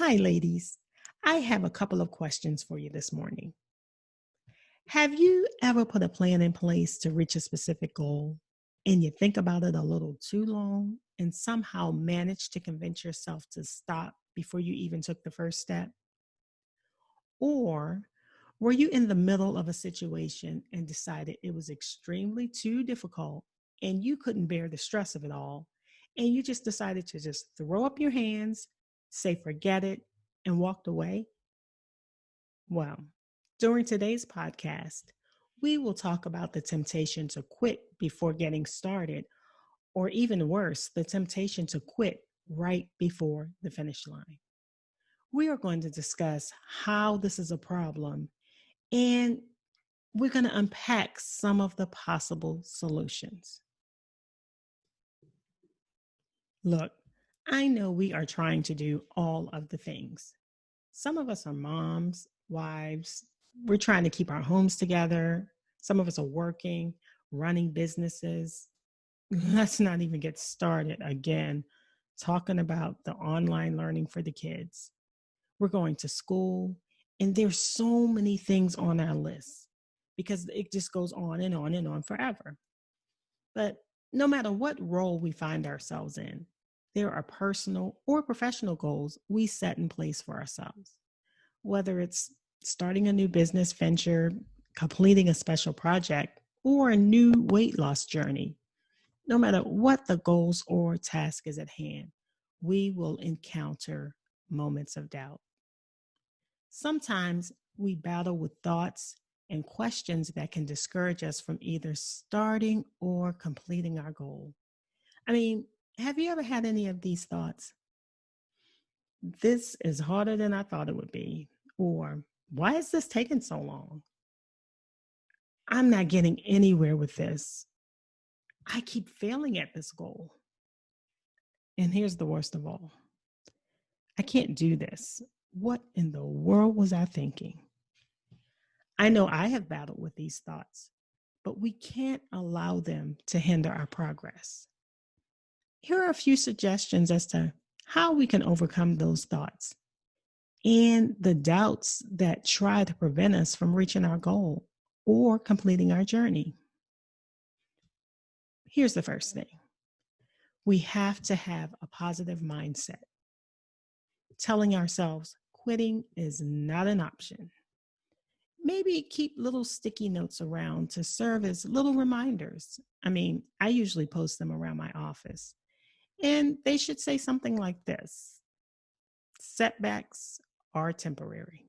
Hi, ladies. I have a couple of questions for you this morning. Have you ever put a plan in place to reach a specific goal and you think about it a little too long and somehow managed to convince yourself to stop before you even took the first step? Or were you in the middle of a situation and decided it was extremely too difficult and you couldn't bear the stress of it all? And you just decided to just throw up your hands, say, forget it, and walked away? Well, during today's podcast, we will talk about the temptation to quit before getting started, or even worse, the temptation to quit right before the finish line. We are going to discuss how this is a problem, and we're going to unpack some of the possible solutions. Look, I know we are trying to do all of the things. Some of us are moms, wives. We're trying to keep our homes together. Some of us are working, running businesses. Let's not even get started again talking about the online learning for the kids. We're going to school, and there's so many things on our list because it just goes on and on and on forever. But no matter what role we find ourselves in, there are personal or professional goals we set in place for ourselves. Whether it's starting a new business venture, completing a special project, or a new weight loss journey, no matter what the goals or task is at hand, we will encounter moments of doubt. Sometimes we battle with thoughts and questions that can discourage us from either starting or completing our goal. I mean, have you ever had any of these thoughts? This is harder than I thought it would be. Or why is this taking so long? I'm not getting anywhere with this. I keep failing at this goal. And here's the worst of all, I can't do this. What in the world was I thinking? I know I have battled with these thoughts, but we can't allow them to hinder our progress. Here are a few suggestions as to how we can overcome those thoughts and the doubts that try to prevent us from reaching our goal or completing our journey. Here's the first thing. We have to have a positive mindset, telling ourselves quitting is not an option. Maybe keep little sticky notes around to serve as little reminders. I usually post them around my office, and they should say something like this: setbacks are temporary.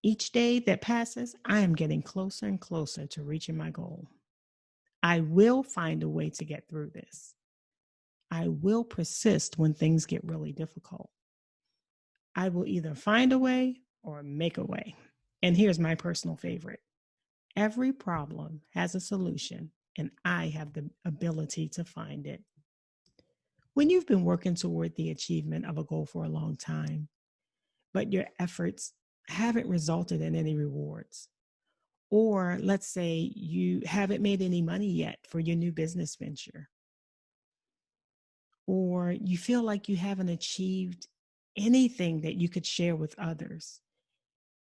Each day that passes, I am getting closer and closer to reaching my goal. I will find a way to get through this. I will persist when things get really difficult. I will either find a way or make a way. And here's my personal favorite. Every problem has a solution, and I have the ability to find it. When you've been working toward the achievement of a goal for a long time, but your efforts haven't resulted in any rewards, or let's say you haven't made any money yet for your new business venture, or you feel like you haven't achieved anything that you could share with others,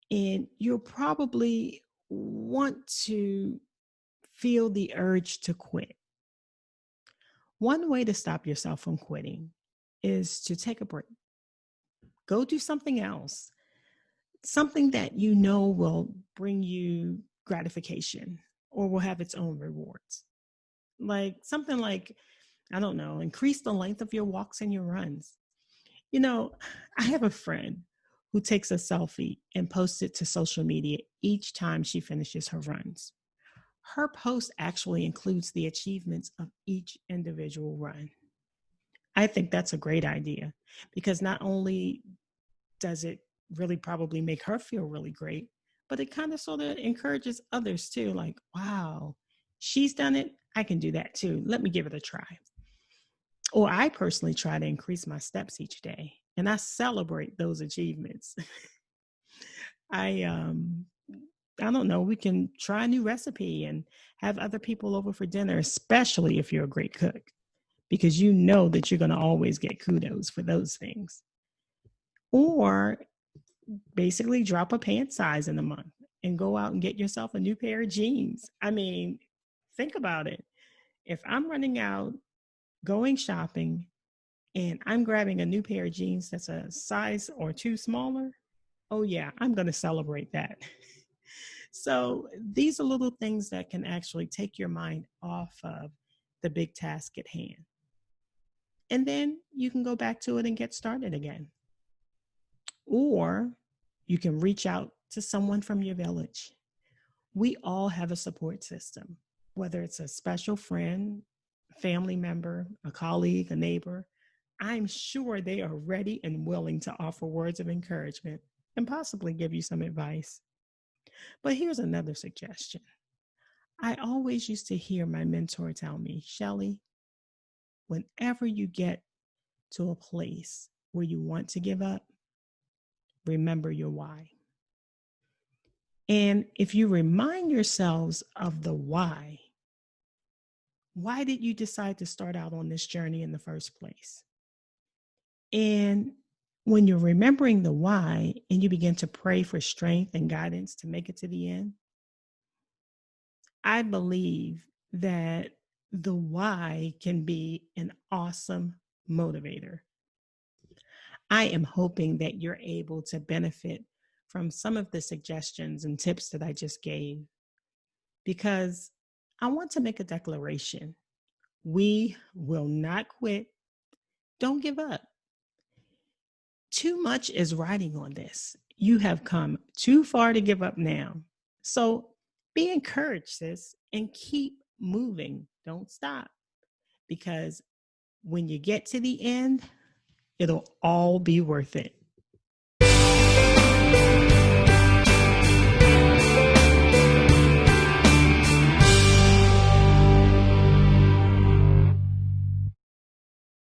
and you'll probably want to feel the urge to quit. One way to stop yourself from quitting is to take a break. Go do something else, something that you know will bring you gratification or will have its own rewards. Like something like, I don't know, increase the length of your walks and your runs. I have a friend who takes a selfie and posts it to social media each time she finishes her runs. Her post actually includes the achievements of each individual run. I think that's a great idea because not only does it really probably make her feel really great, but it kind of sort of encourages others too. Like, wow, she's done it. I can do that too. Let me give it a try. Or I personally try to increase my steps each day, and I celebrate those achievements. I I don't know, we can try a new recipe and have other people over for dinner, especially if you're a great cook, because you know that you're going to always get kudos for those things. Or basically drop a pant size in a month and go out and get yourself a new pair of jeans. I mean, think about it. If I'm running out, going shopping, and I'm grabbing a new pair of jeans that's a size or two smaller, oh, yeah, I'm going to celebrate that. So these are little things that can actually take your mind off of the big task at hand. And then you can go back to it and get started again. Or you can reach out to someone from your village. We all have a support system, whether it's a special friend, family member, a colleague, a neighbor. I'm sure they are ready and willing to offer words of encouragement and possibly give you some advice. But here's another suggestion. I always used to hear my mentor tell me, Shelly, whenever you get to a place where you want to give up, remember your why. And if you remind yourselves of the why did you decide to start out on this journey in the first place? And when you're remembering the why and you begin to pray for strength and guidance to make it to the end, I believe that the why can be an awesome motivator. I am hoping that you're able to benefit from some of the suggestions and tips that I just gave, because I want to make a declaration. We will not quit. Don't give up. Too much is riding on this. You have come too far to give up now. So be encouraged, sis, and keep moving. Don't stop, because when you get to the end, it'll all be worth it.